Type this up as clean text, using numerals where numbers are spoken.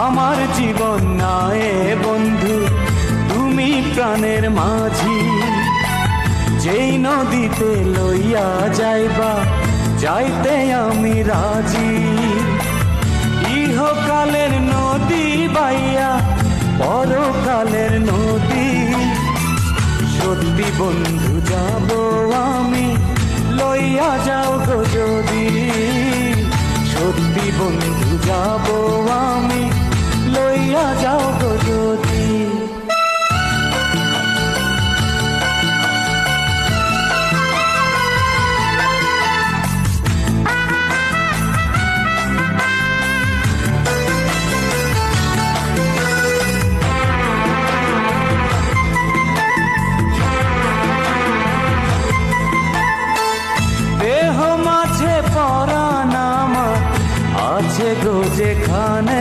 আমার জীবন নায়ে বন্ধু তুমি প্রাণের মাঝি। যেই নদীতে লইয়া যাইবা যাইতে আমি রাজি। ইহকালের নদী বাইয়া পরকালের নদী, সত্যি বন্ধু যাব আমি লইয়া যাও গো যদি। সত্যি বন্ধু যাব আমি লইয়া যাও গো যদি। দেহ মাঝে পরাণ আমার আছে গো যেখানে,